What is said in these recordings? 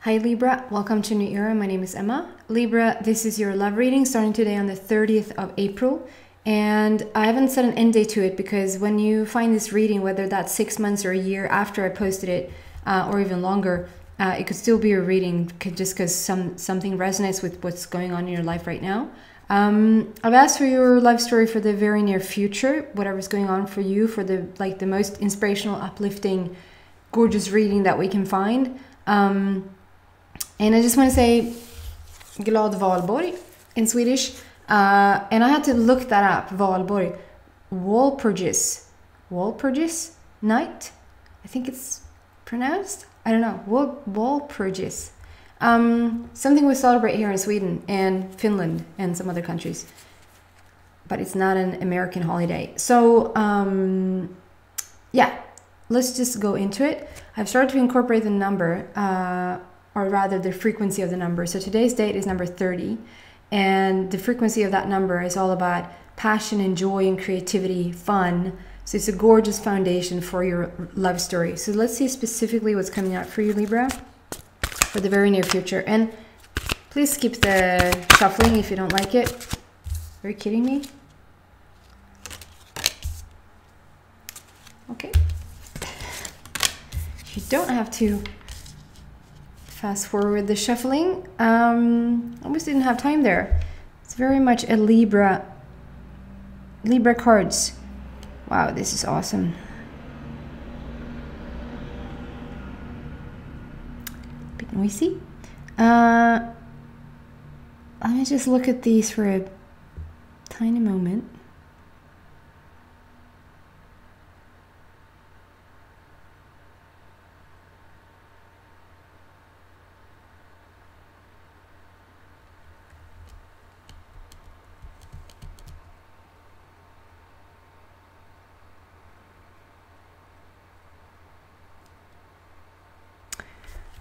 Hi Libra, welcome to New Era. My name is Emma. Libra, this is your love reading starting today on the 30th of April. And I haven't set an end date to it because when you find this reading, whether that's 6 months or a year after I posted it, or even longer, it could still be a reading just because something resonates with what's going on in your life right now. I've asked for your life story for the very near future, whatever's going on for you, for the most inspirational, uplifting, gorgeous reading that we can find. And I just want to say Glad Valborg in Swedish. And I had to look that up, Valborg. Walpurgis night? I think it's pronounced? I don't know. Walpurgis. Something we celebrate here in Sweden and Finland and some other countries. But it's not an American holiday. So, yeah, let's just go into it. I've started to incorporate the number, or rather the frequency of the number. So today's date is number 30. And the frequency of that number is all about passion and joy and creativity, fun. So it's a gorgeous foundation for your love story. So let's see specifically what's coming out for you, Libra, for the very near future. And please skip the shuffling if you don't like it. Are you kidding me? Okay. You don't have to fast forward the shuffling. Almost didn't have time there. It's very much a Libra cards. Wow, this is awesome. Bit noisy. Let me just look at these for a tiny moment.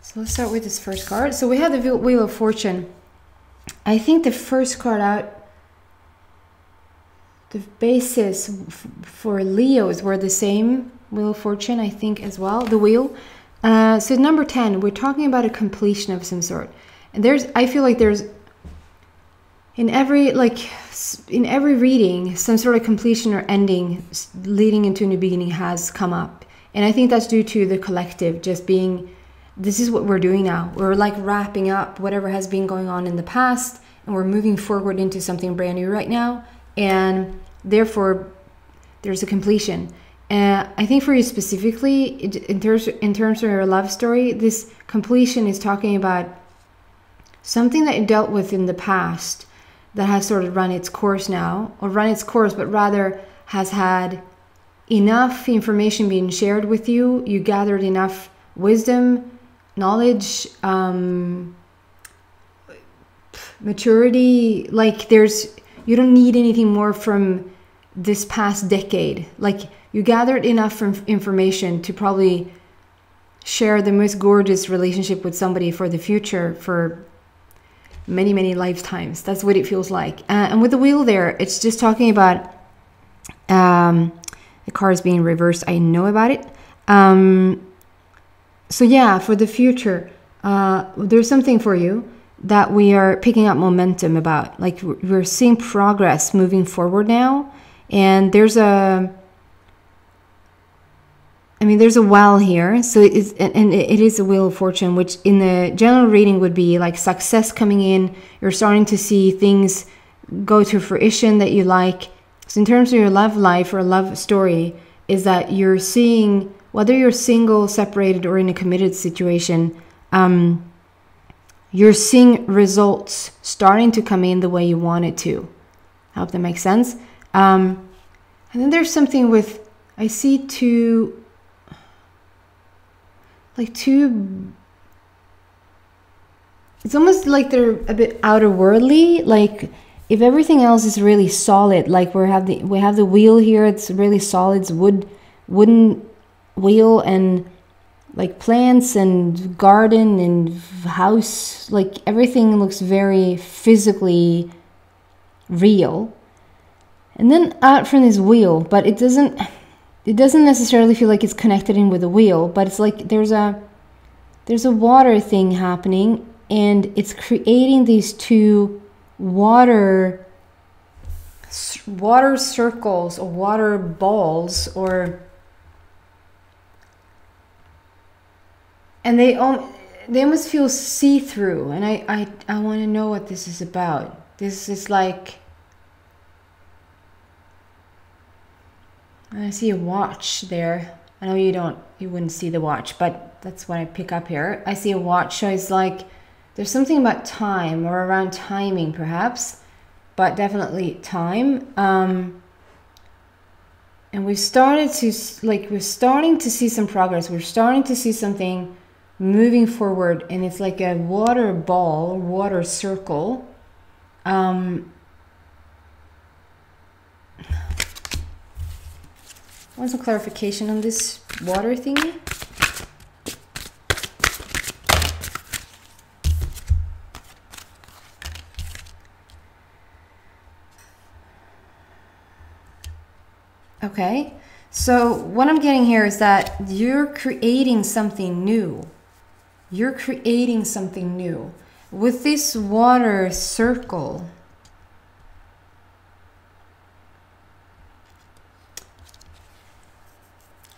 So let's start with this first card. So we have the Wheel of Fortune. I think the first card out, the basis for Leos were the same. Wheel of Fortune, I think, as well. The wheel. So number 10, we're talking about a completion of some sort. And I feel like there's, in every reading, some sort of completion or ending leading into a new beginning has come up. And I think that's due to the collective just being, this is what we're doing now. We're like wrapping up whatever has been going on in the past, and we're moving forward into something brand new right now. And therefore, there's a completion. I think for you specifically, in terms of your love story, this completion is talking about something that you dealt with in the past that has sort of run its course now, or run its course, but rather has had enough information being shared with you. You gathered enough wisdom, knowledge, maturity. Like you don't need anything more from this past decade. Like you gathered enough information to probably share the most gorgeous relationship with somebody for the future, for many, many lifetimes. That's what it feels like. And with the wheel there, it's just talking about the cards being reversed. I know about it. So yeah, for the future, there's something for you that we are picking up momentum about. Like we're seeing progress moving forward now. And there's a well here. So it is a Wheel of Fortune, which in the general reading would be like success coming in. You're starting to see things go to fruition that you like. So in terms of your love life or love story, is that you're seeing, whether you're single, separated, or in a committed situation, you're seeing results starting to come in the way you want it to. I hope that makes sense. And then there's something with, I see two, it's almost like they're a bit outer worldly. Like if everything else is really solid, like we have the wheel here, it's really solid, it's wooden wheel, and like plants and garden and house, like everything looks very physically real. And then out from this wheel, but it doesn't necessarily feel like it's connected in with the wheel, but it's like there's a there's a water thing happening, and it's creating these two water circles or water balls, and they almost feel see-through, and I want to know what this is about. This is like, I see a watch there. I know you wouldn't see the watch, but that's what I pick up here. I see a watch, so it's like there's something about time or around timing perhaps, but definitely time. And we're starting to see some progress. We're starting to see something moving forward, and it's like a water ball, water circle. Want some clarification on this water thingy? Okay, so what I'm getting here is that you're creating something new. You're creating something new with this water circle.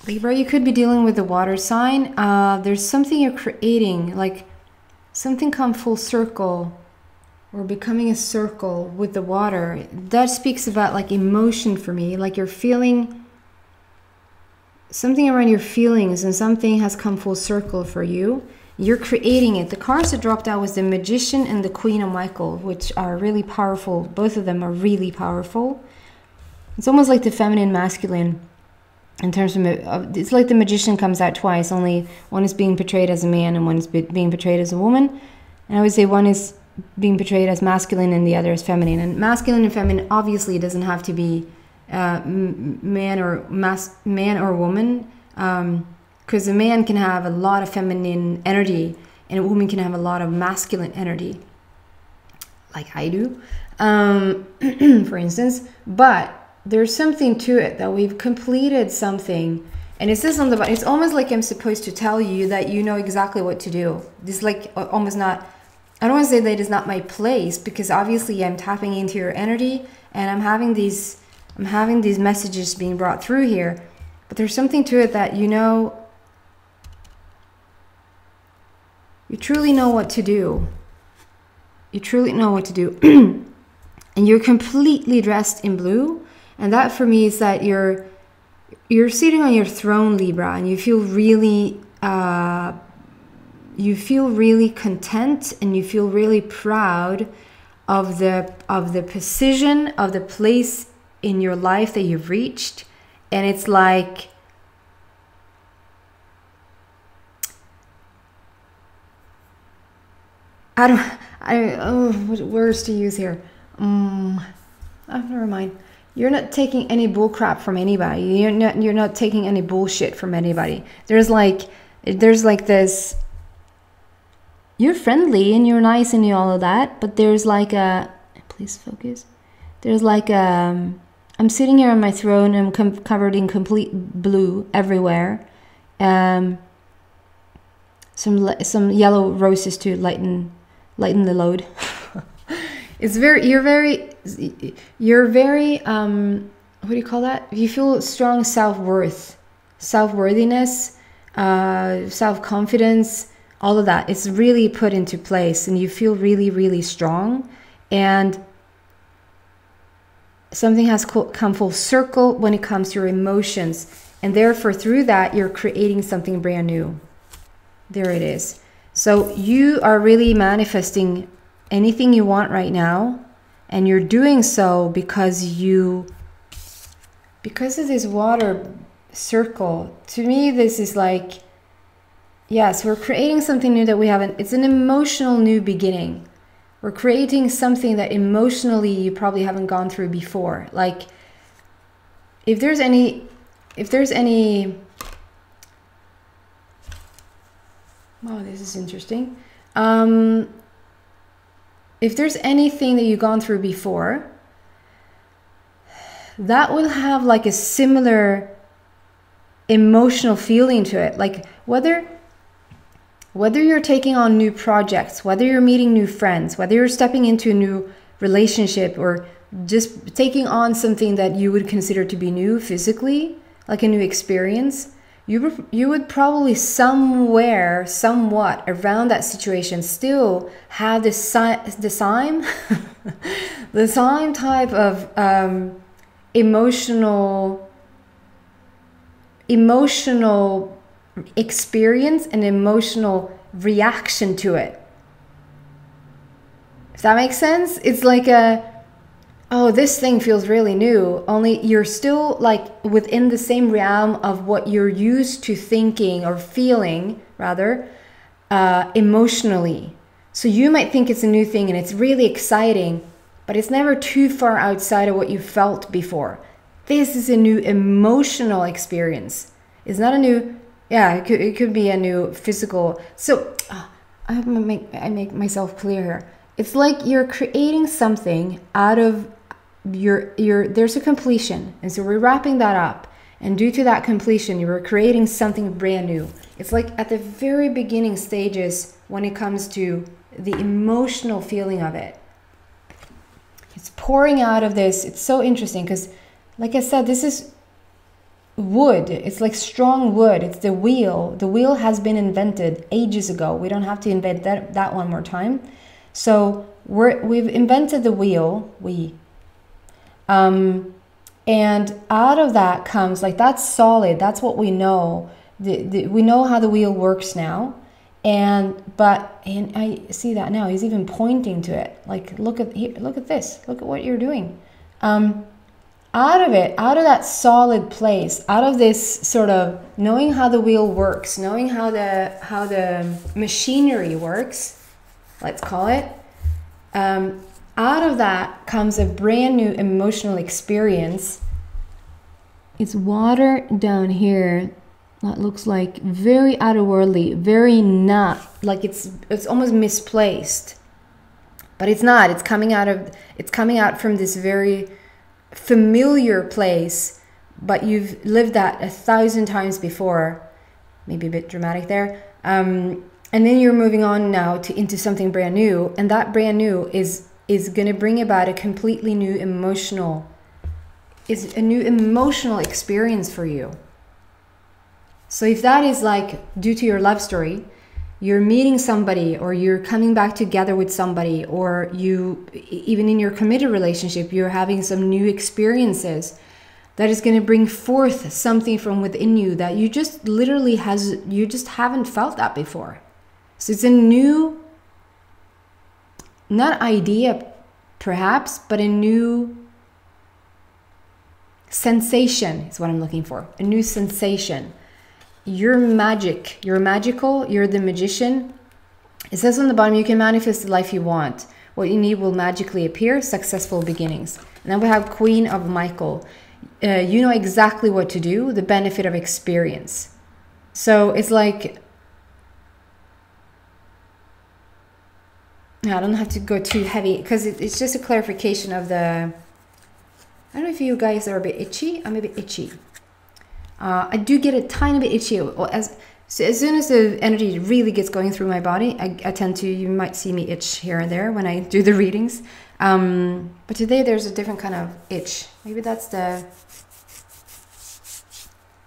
Libra, you could be dealing with the water sign. There's something you're creating, like something come full circle or becoming a circle with the water. That speaks about like emotion for me, like you're feeling something around your feelings, and something has come full circle for you. You're creating it. The cards that dropped out was the Magician and the Queen of Michael, which are really powerful. Both of them are really powerful. It's almost like the feminine, masculine. In terms of, it's like the Magician comes out twice. Only one is being portrayed as a man and one is being portrayed as a woman. And I would say one is being portrayed as masculine and the other as feminine. And masculine and feminine obviously doesn't have to be man or woman, because a man can have a lot of feminine energy and a woman can have a lot of masculine energy, like I do, for instance. But there's something to it that we've completed something, and it says on the bottom, it's almost like I'm supposed to tell you that you know exactly what to do. This is like almost not, I don't want to say that it is not my place, because obviously I'm tapping into your energy and I'm having these messages being brought through here, but there's something to it that you know, you truly know what to do. You truly know what to do. And you're completely dressed in blue. And that for me is that you're sitting on your throne, Libra, and you feel really content, and you feel really proud of the position, of the place in your life that you've reached. And it's like, what words to use here? Never mind. You're not taking any bull crap from anybody. You're not taking any bullshit from anybody. There's like this, you're friendly and you're nice and all of that, but there's like a, please focus. There's like a, I'm sitting here on my throne and I'm covered in complete blue everywhere. Some yellow roses to lighten the load. It's very, you're very, what do you call that? You feel strong self-worth, self-worthiness, self-confidence, all of that. It's really put into place and you feel really, really strong. And something has come full circle when it comes to your emotions. And therefore, through that, you're creating something brand new. There it is. So you are really manifesting anything you want right now, and you're doing so because of this water circle. To me, this is like, yes, we're creating something new that we haven't, it's an emotional new beginning. We're creating something that emotionally you probably haven't gone through before. Like, if there's any, wow, this is interesting. If there's anything that you've gone through before, that will have like a similar emotional feeling to it. Like whether Whether you're taking on new projects, whether you're meeting new friends, whether you're stepping into a new relationship, or just taking on something that you would consider to be new physically, like a new experience, you would probably somewhere, somewhat around that situation still have the same the same type of emotional experience and emotional reaction to it. If that makes sense? It's like oh, this thing feels really new, only you're still like within the same realm of what you're used to thinking or feeling, rather, emotionally. So you might think it's a new thing and it's really exciting, but it's never too far outside of what you felt before. This is a new emotional experience. It's not a new, yeah, it could be a new physical. So I make myself clear here. It's like you're creating something out of there's a completion, and so we're wrapping that up, and due to that completion you were creating something brand new. It's like at the very beginning stages when it comes to the emotional feeling of it. It's pouring out of this. It's so interesting because, like I said, this is wood. It's like strong wood. It's the wheel. The wheel has been invented ages ago. We don't have to invent that one more time. So we've invented the wheel. And out of that comes, like, that's solid. That's what we know. We know how the wheel works now. And I see that now. He's even pointing to it. Like, look at this. Look at what you're doing. Out of that solid place, out of this sort of knowing how the wheel works, knowing how the machinery works, let's call it. Out of that comes a brand new emotional experience. It's water down here that looks like very otherworldly, very not, like it's almost misplaced. But it's not. It's coming out from this very familiar place, but you've lived that 1,000 times before. Maybe a bit dramatic there. And then you're moving on now into something brand new, and that brand new is going to bring about a completely new emotional experience for you. So if that is like due to your love story, you're meeting somebody, or you're coming back together with somebody, or you, even in your committed relationship, you're having some new experiences that is going to bring forth something from within you that you just literally you just haven't felt that before. So it's a new, not idea perhaps, but a new sensation is what I'm looking for. A new sensation. You're magic. You're magical. You're the magician. It says on the bottom, you can manifest the life you want. What you need will magically appear. Successful beginnings. And then we have Queen of Michael. You know exactly what to do. The benefit of experience. So it's like, I don't have to go too heavy because it's just a clarification of the, I don't know if you guys are a bit itchy. I'm a bit itchy. I do get a tiny bit itchy. As soon as the energy really gets going through my body, I tend to, you might see me itch here and there when I do the readings. But today there's a different kind of itch. Maybe that's the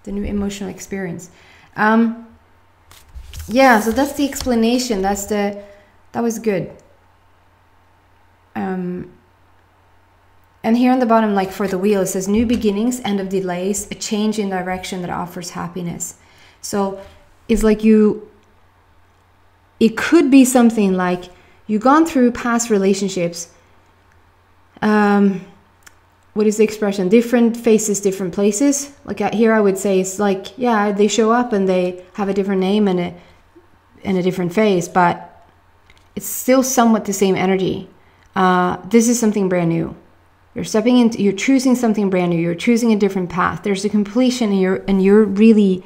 new emotional experience. Yeah, so that's the explanation. That was good. And here on the bottom, like for the wheel, it says new beginnings, end of delays, a change in direction that offers happiness. So it's like it could be something like you've gone through past relationships. What is the expression? Different faces, different places. Like here I would say it's like, yeah, they show up and they have a different name and a different face, but it's still somewhat the same energy. This is something brand new. You're stepping into, you're choosing something brand new. You're choosing a different path. There's a completion, and you're really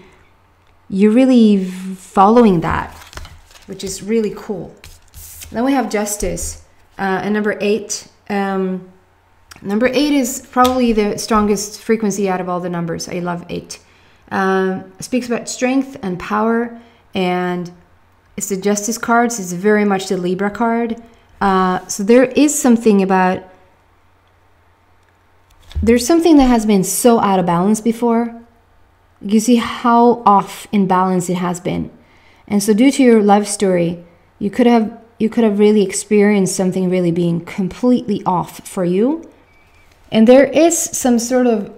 following that, which is really cool. Then we have Justice, and number 8. Number 8 is probably the strongest frequency out of all the numbers. I love 8. Speaks about strength and power, and It's the Justice cards. It's very much the Libra card. So there is something about, there's something that has been so out of balance before. You see how off in balance it has been. And so due to your love story, you could have really experienced something really being completely off for you. And there is some sort of,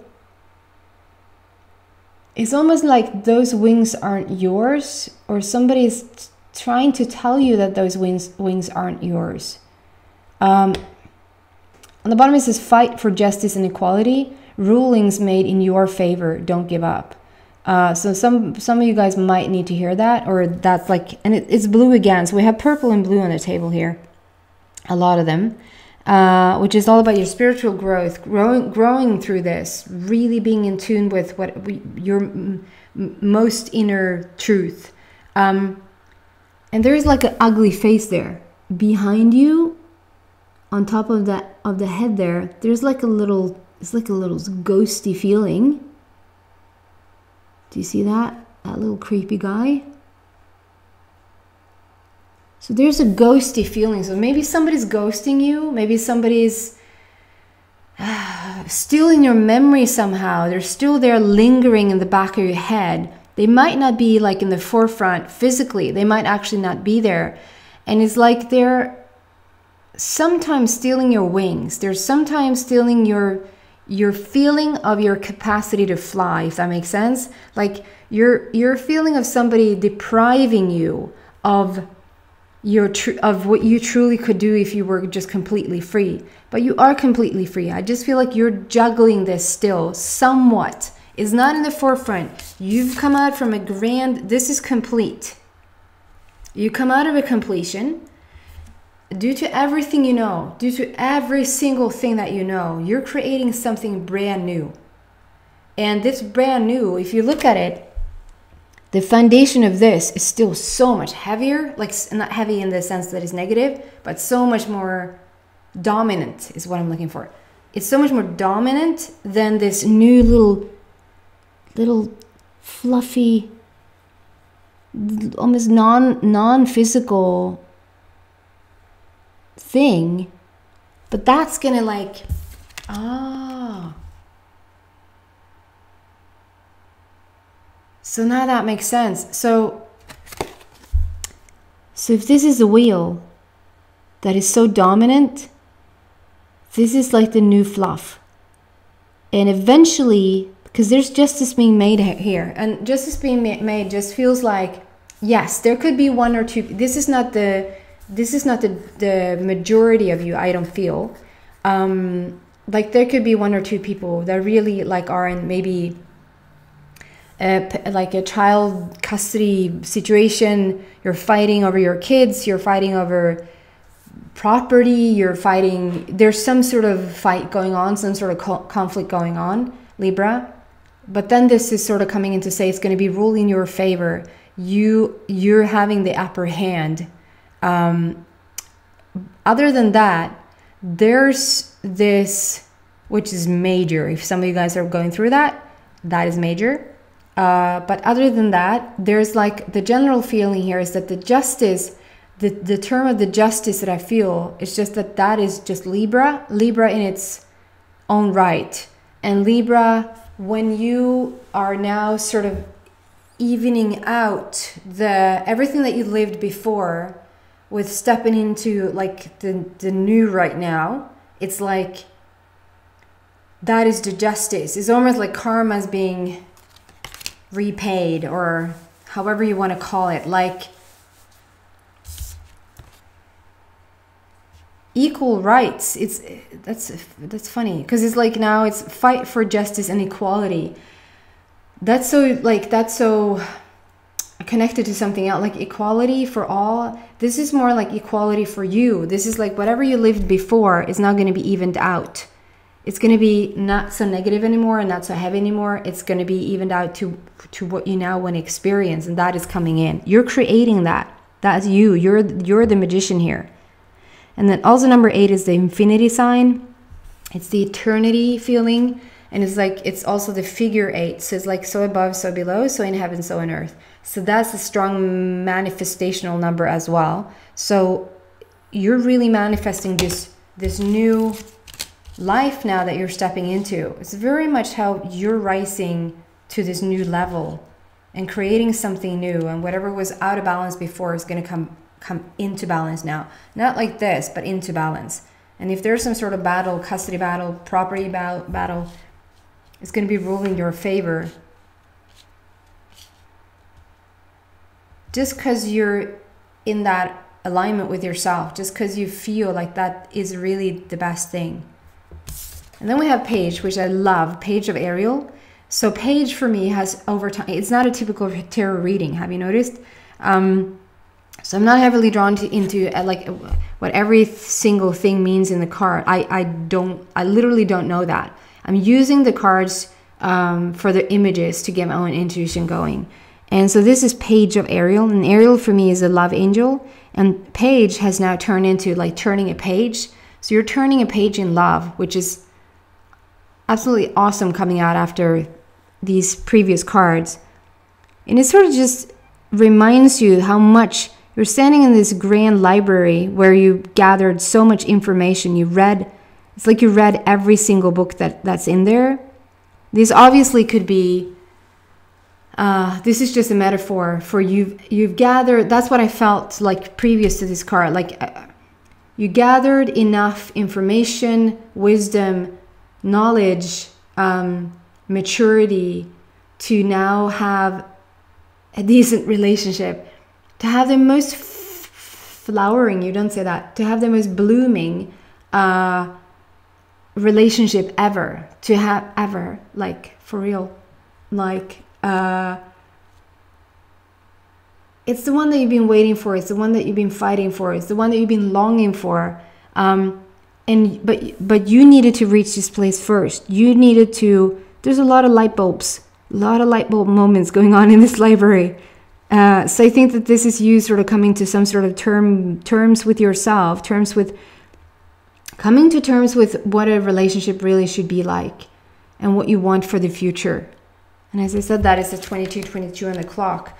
it's almost like those wings aren't yours, or somebody's trying to tell you that those wings aren't yours. On the bottom it says, fight for justice and equality. Rulings made in your favor. Don't give up. So some of you guys might need to hear that, or that's like, and it's blue again. So we have purple and blue on the table here, a lot of them, which is all about your spiritual growth, growing through this, really being in tune with what your most inner truth. And there is like an ugly face there behind you, on top of that, of the head there. There's like a little, it's like a little ghosty feeling. Do you see that? That little creepy guy? So there's a ghosty feeling. So maybe somebody's ghosting you. Maybe somebody's still in your memory somehow. They're still there lingering in the back of your head. They might not be like in the forefront physically. They might actually not be there. And it's like they're sometimes stealing your wings. They're sometimes stealing your feeling of your capacity to fly, if that makes sense. Like your feeling of somebody depriving you of of what you truly could do if you were just completely free. But you are completely free. I just feel like you're juggling this still somewhat. It's not in the forefront. You've come out from a grand, this is complete. You come out of a completion. Due to everything you know, due to every single thing that you know, you're creating something brand new. And this brand new, if you look at it, the foundation of this is still so much heavier, like not heavy in the sense that it's negative, but so much more dominant is what I'm looking for. It's so much more dominant than this new little fluffy, almost non-physical thing. But that's gonna like, so now that makes sense. So if this is a wheel that is so dominant, this is like the new fluff. And eventually, because there's justice being made here, and justice being made just feels like, yes, there could be one or two. This is not the majority of you, I don't feel. Like there could be one or two people that really like are in maybe like a child custody situation. You're fighting over your kids, you're fighting over property, you're fighting, there's some sort of fight going on, some sort of conflict going on, Libra. But then this is sort of coming in to say it's going to be ruled in your favor. You're having the upper hand. Other than that, there's this, which is major. If some of you guys are going through that, that is major. But other than that, there's like the general feeling here is that the justice, the term of the justice that I feel is just that is just Libra in its own right. And Libra, when you are now sort of evening out everything that you lived before with stepping into like the new right now, it's like that is the justice. It's almost like karma's being repaid, or however you want to call it, like equal rights. That's funny because it's like now it's fight for justice and equality. That's so connected to something else, like equality for all. This is more like equality for you. This is like whatever you lived before is now going to be evened out. It's going to be not so negative anymore and not so heavy anymore. It's going to be evened out to what you now want to experience, and that is coming in. You're creating that. That's you. You're the magician here. And then also number 8 is the infinity sign. It's the eternity feeling, and it's like it's also the figure 8. So it's like so above, so below, so in heaven, so on earth. So that's a strong manifestational number as well. So you're really manifesting this new life now that you're stepping into. It's very much how you're rising to this new level and creating something new, and whatever was out of balance before is going to come into balance now. Not like this, but into balance. And if there's some sort of battle, custody battle, property battle, it's going to be ruling your favor. Just because you're in that alignment with yourself, just because you feel like that is really the best thing. And then we have Page, which I love, Page of Ariel. So Page for me has over time, it's not a typical tarot reading. Have you noticed? So I'm not heavily drawn into like what every single thing means in the card. I literally don't know that. I'm using the cards for the images to get my own intuition going. And so this is Page of Ariel, and Ariel for me is a love angel, and Page has now turned into like turning a page. So you're turning a page in love, which is absolutely awesome coming out after these previous cards. And it sort of just reminds you how much you're standing in this grand library where you gathered so much information. You read, it's like you read every single book that's in there. This obviously could be, this is just a metaphor for you've gathered, that's what I felt like previous to this card. Like you gathered enough information, wisdom, knowledge, maturity to now have a decent relationship, to have the most flowering, you don't say that, to have the most blooming relationship ever, to have ever, like for real, like it's the one that you've been waiting for, it's the one that you've been fighting for, it's the one that you've been longing for. But you needed to reach this place first. You needed to, there's a lot of light bulbs, a lot of light bulb moments going on in this library. So I think that this is you sort of coming to some sort of terms with yourself, coming to terms with what a relationship really should be like and what you want for the future. And as I said, that is the 22 on the clock,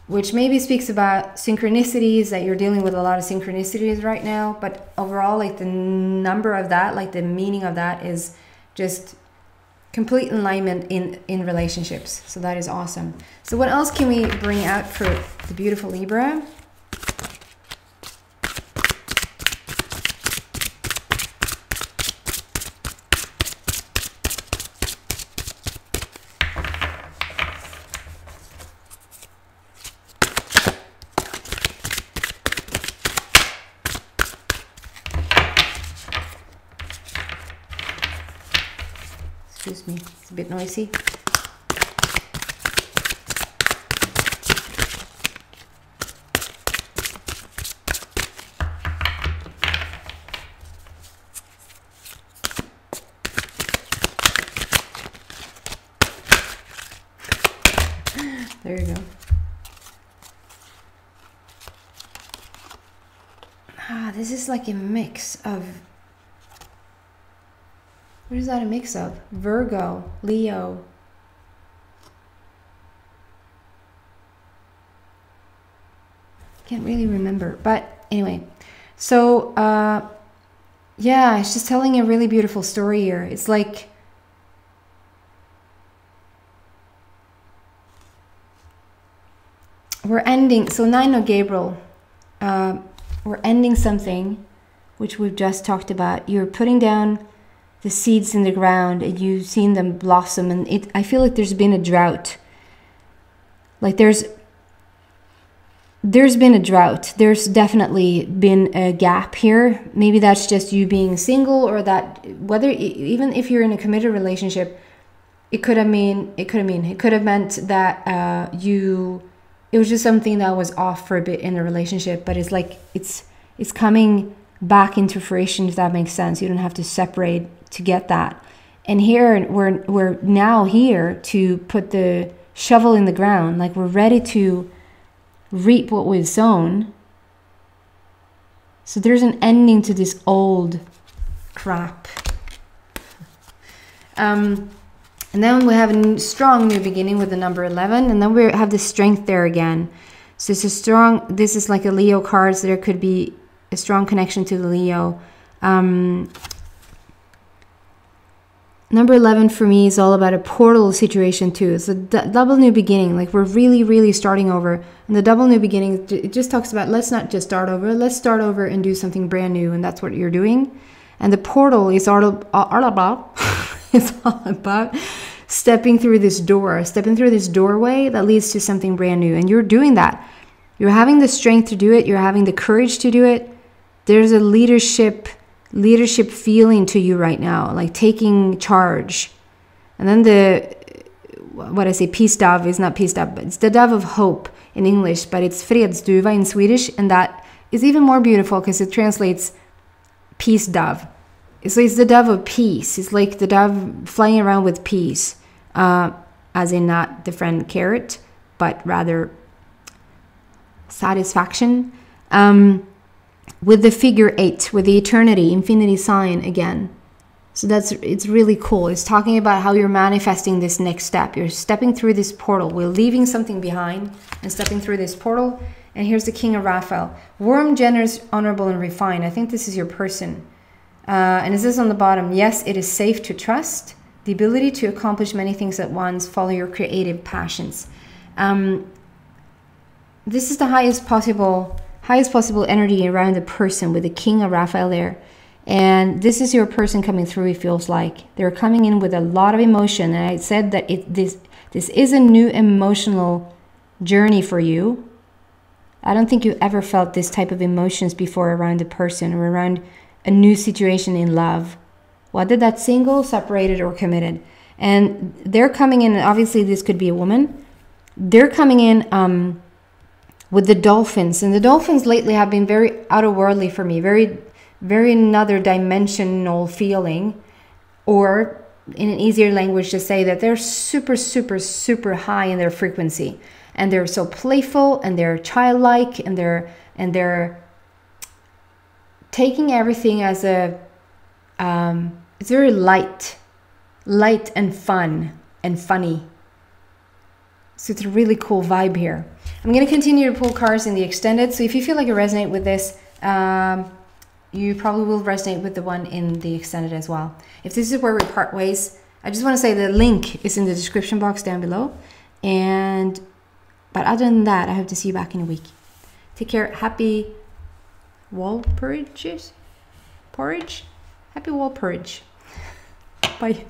which maybe speaks about synchronicities, that you're dealing with a lot of synchronicities right now. But overall, like the number of that, like the meaning of that is just complete alignment in relationships. So that is awesome. So what else can we bring out for the beautiful Libra? Excuse me, it's a bit noisy. There you go. This is like a mix of, what is that a mix of? Virgo, Leo. Can't really remember. But anyway, so yeah, it's just telling a really beautiful story here. It's like we're ending, so 9 of Gabriel, we're ending something which we've just talked about. You're putting down the seeds in the ground and you've seen them blossom, and I feel like there's been a drought. Like there's been a drought. There's definitely been a gap here. Maybe that's just you being single, or that whether even if you're in a committed relationship, it could have meant that it was just something that was off for a bit in the relationship, but it's like it's coming back into fruition, if that makes sense. You don't have to separate to get that. And here we're now here to put the shovel in the ground, like we're ready to reap what we've sown. So there's an ending to this old crap. And then we have a strong new beginning with the number 11. And then we have the strength there again. So it's a strong, this is like a Leo card. So there could be a strong connection to the Leo. Number 11 for me is all about a portal situation too. It's a double new beginning. Like we're really, really starting over. And the double new beginning, it just talks about, let's not just start over. Let's start over and do something brand new. And that's what you're doing. And the portal is all about, it's all about stepping through this door, stepping through this doorway that leads to something brand new. And you're doing that. You're having the strength to do it. You're having the courage to do it. There's a leadership feeling to you right now, like taking charge. And then what I say, peace dove is not peace dove, but it's the dove of hope in English, but it's fredsduva in Swedish, and that is even more beautiful because it translates peace dove. So it's the dove of peace. It's like the dove flying around with peace, as in not the friend carrot, but rather satisfaction. With the figure 8, with the eternity, infinity sign again. So it's really cool. It's talking about how you're manifesting this next step. You're stepping through this portal. We're leaving something behind and stepping through this portal. And here's the King of Raphael. Warm, generous, honorable, and refined. I think this is your person. And it says on the bottom, yes, it is safe to trust. The ability to accomplish many things at once. Follow your creative passions. This is the highest possible energy around the person with the King of Raphael there. And this is your person coming through, it feels like. They're coming in with a lot of emotion. And I said that this is a new emotional journey for you. I don't think you ever felt this type of emotions before around a person or around a new situation in love. Whether that's single, separated, or committed. And they're coming in, obviously this could be a woman. They're coming in with the dolphins. And the dolphins lately have been very outerworldly for me. Very, very another dimensional feeling. Or in an easier language to say that they're super, super, super high in their frequency. And they're so playful and they're childlike and they're taking everything as a, it's very light and fun and funny. So it's a really cool vibe here. I'm going to continue to pull cards in the extended. So if you feel like you resonate with this, you probably will resonate with the one in the extended as well. If this is where we part ways, I just want to say the link is in the description box down below. But other than that, I hope to see you back in a week. Take care. Happy wall porridge. Happy wall porridge. Bye.